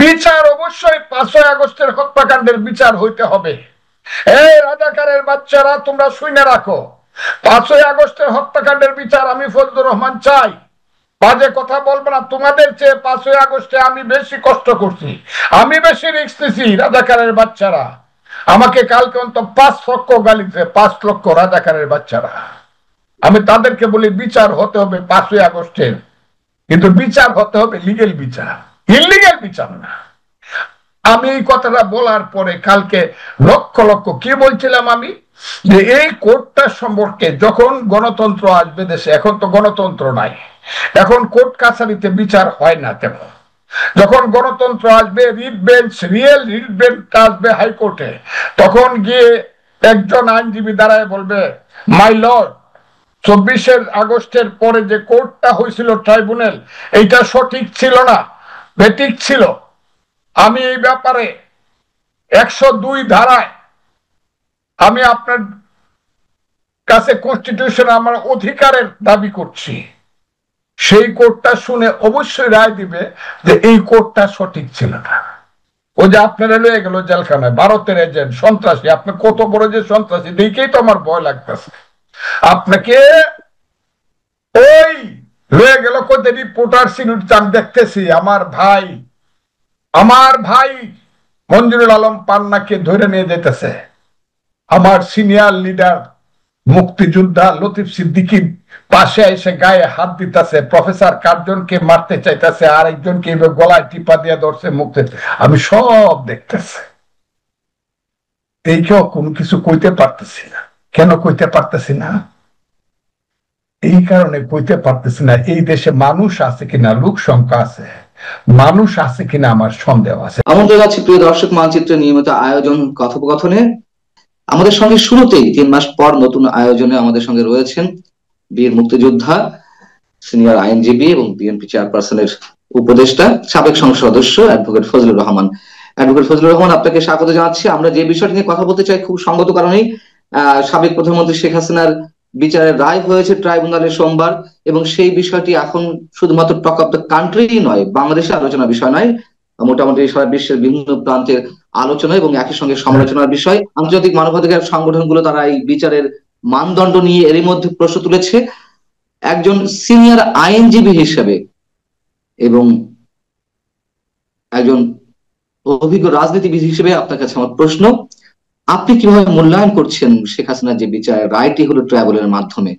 বিচার অবশ্যই 5ই আগস্টের হত্যাকাণ্ডের বিচার হইতে হবে। এই রাজাকারের বাচ্চারা তোমরা শুনে রাখো, 5ই আগস্টের হত্যাকাণ্ডের বিচার আমি ফজলুর রহমান চাই। বাজে কথা বলবো না, তোমাদের চেয়ে 5ই আগস্টে আমি বেশি কষ্ট করছি, আমি বেশি রিস্ক নিছি। রাজাকারের বাচ্চারা আমাকে কালকে অন্তত 5 লক্ষ গালি দিছে, 5 লক্ষ রাজাকারের বাচ্চারা। আমি তাদেরকে বলি বিচার হতে হবে 5ই আগস্টের, কিন্তু বিচার হতে হবে লিগেল বিচার, ইলিগেল বিচার না। আমি এই কথাটা বলার পরে কালকে লক্ষ লক্ষ কি বলছিলাম আমি, যে এই কোর্টটা সম্পর্কে যখন গণতন্ত্র আসবে দেশে, এখন তো গণতন্ত্র নাই, এখন কোর্ট কাছারিতে বিচার হয় না তেমন। যখন গণতন্ত্র আসবে, writ bench, real writ bench আসবে হাইকোর্টে, তখন গিয়ে একজন আইনজীবী দাঁড়ায় বলবে, মাই লর্ড, 24 আগস্টের পরে যে কোর্টটা হয়েছিল ট্রাইব্যুনাল, এইটা সঠিক ছিল না, বেঠিক ছিল। আমি এই ব্যাপারে 102 ধারায় আমি আপনার কাছে কনস্টিটিউশন আমার অধিকারের দাবি করছি। সেই কোর্টটা শুনে অবশ্যই রায় দিবে যে এই কোর্টটা সঠিক ছিল না। ও যে আপনারা লয়ে গেল জেলখানায়, ভারতের এজেন্ট, সন্ত্রাসী, আপনি কত বড় যে সন্ত্রাসী দেখেই তো আমার ভয় লাগতেছে। আপনাকে ওই লয়ে গেল কোথায় রিপোর্টার সিনুট চান দেখতেছি, আমার ভাই মঞ্জুরুল আলম পান্নাকে ধরে নিয়ে যেতেছে। আমার সিনিয়র লিডার মুক্তিযোদ্ধা লতিফ সিদ্দিকী পাশে এসে গায়ে হাত দিতেছে, প্রফেসর কার্জনকে মারতে চাইতেছে, আর একজনকে গলায় টিপা দিয়ে ধরছে মুক্তি। আমি সব দেখতেছি, এইকেও কোনো কিছু কইতে পারতেছি না। কেন কইতে পারতেছি না? এই কারণে কইতে পারতেছি না, এই দেশে মানুষ আছে কিনা, লোক সংখ্যা আছে, মানুষ আছে কিনা আমার সন্দেহ আছে। আমন্ত্রণ জানাচ্ছি প্রিয় দর্শক মানচিত্রের নিয়মিত আয়োজন কথোপকথনে। আমাদের সঙ্গে শুরুতেই 3 মাস পর নতুন আয়োজনে আমাদের সঙ্গে রয়েছেন বীর মুক্তিযোদ্ধা, সিনিয়র আইনজীবী এবং বিএনপি চেয়ারপারসনের উপদেষ্টা, সাবেক সংসদ সদস্য অ্যাডভোকেট ফজলুর রহমান। অ্যাডভোকেট ফজলুর রহমান, আপনাকে স্বাগত জানাচ্ছি। আমরা যে বিষয়টি নিয়ে কথা বলতে চাই খুব সঙ্গত কারণেই, সাবেক প্রধানমন্ত্রী শেখ হাসিনার বিচারের রায় হয়েছে ট্রাইব্যুনালে সোমবার, এবং সেই বিষয়টি এখন শুধুমাত্র টক অফ দ্য কান্ট্রি নয়, বাংলাদেশের আলোচনার বিষয় নয়, মোটামুটি সারা বিশ্বের বিভিন্ন প্রান্তের আলোচনা এবং একই সঙ্গে সমালোচনার বিষয়। আন্তর্জাতিক মানবাধিকার সংগঠনগুলো তারা এই বিচারের মানদণ্ড নিয়ে এরই মধ্যে প্রশ্ন তুলেছে। একজন সিনিয়র আইনজীবী হিসেবে এবং একজন অভিজ্ঞ রাজনীতিবিদ হিসেবে আপনার কাছে আমার প্রশ্ন, আপনি কিভাবে মূল্যায়ন করছেন শেখ হাসিনার যে বিচারের রায়টি হলো ট্রাইব্যুনালের মাধ্যমে?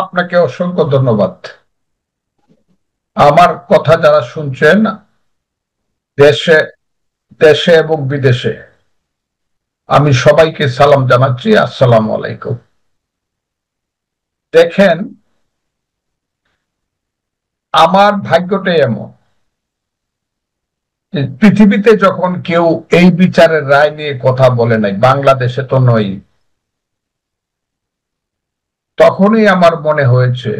আপনাকে অসংখ্য ধন্যবাদ। আমার কথা যারা শুনছেন দেশে দেশে এবং বিদেশে, আমি সবাইকে সালাম জানাচ্ছি, আসসালামু আলাইকুম। দেখেন, আমার ভাগ্যটাই এমন, পৃথিবীতে যখন কেউ এই বিচারের রায় নিয়ে কথা বলে নাই, বাংলাদেশে তো নয়, তখনই আমার মনে হয়েছে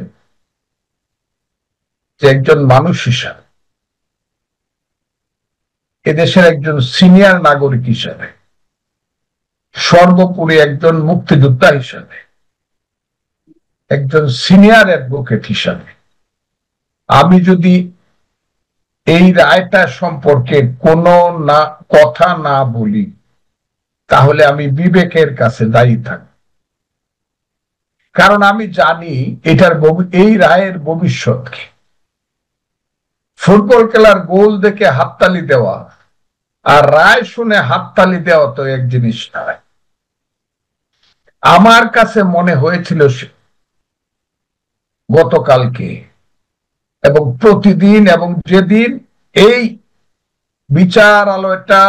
যে একজন মানুষ হিসাবে, এদেশের একজন সিনিয়র নাগরিক হিসাবে, সর্বোপরি একজন মুক্তিযোদ্ধা হিসাবে, একজন সিনিয়র অ্যাডভোকেট হিসাবে, আমি যদি এই রায়টা সম্পর্কে কোনো কথা না বলি, তাহলে আমি বিবেকের কাছে দায়ী থাকব। কারণ আমি জানি এই রায়ের ভবিষ্যৎ কি। ফুটবল খেলার গোল দেখে হাততালি দেওয়া আর রায় শুনে হাততালি দেওয়া তো এক জিনিস নয়। আমার কাছে মনে হয়েছিল গতকালকে এবং প্রতিদিন, এবং যেদিন এই বিচারালয়টা,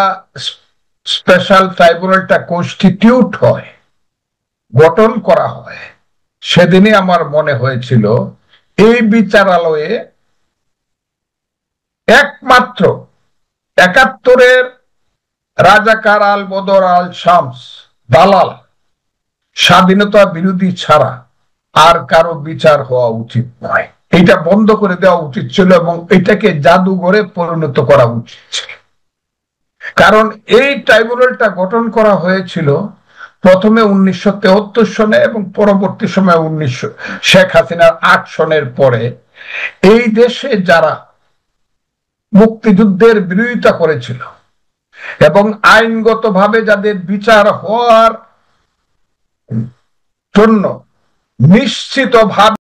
স্পেশাল ট্রাইব্যুনালটা কনস্টিটিউট হয়, গঠন করা হয়, সেদিনই আমার মনে হয়েছিল এই বিচারালয়ে একমাত্র 71-এর রাজাকার আল বদর আল শামস দালাল, স্বাধীনতা বিরোধী ছাড়া আর কারো বিচার হওয়া উচিত নয়। এটা বন্ধ করে দেওয়া উচিত ছিল এবং এটাকে জাদুঘরে পরিণত করা উচিত ছিল। কারণ এই ট্রাইব্যুনালটা গঠন করা হয়েছিল প্রথমে 1973 সনে এবং পরবর্তী সময় শেখ হাসিনার 8 সনের পরে। এই দেশে যারা মুক্তিযুদ্ধের বিরোধিতা করেছিল এবং আইনগতভাবে যাদের বিচার হওয়ার জন্য নিশ্চিতভাবে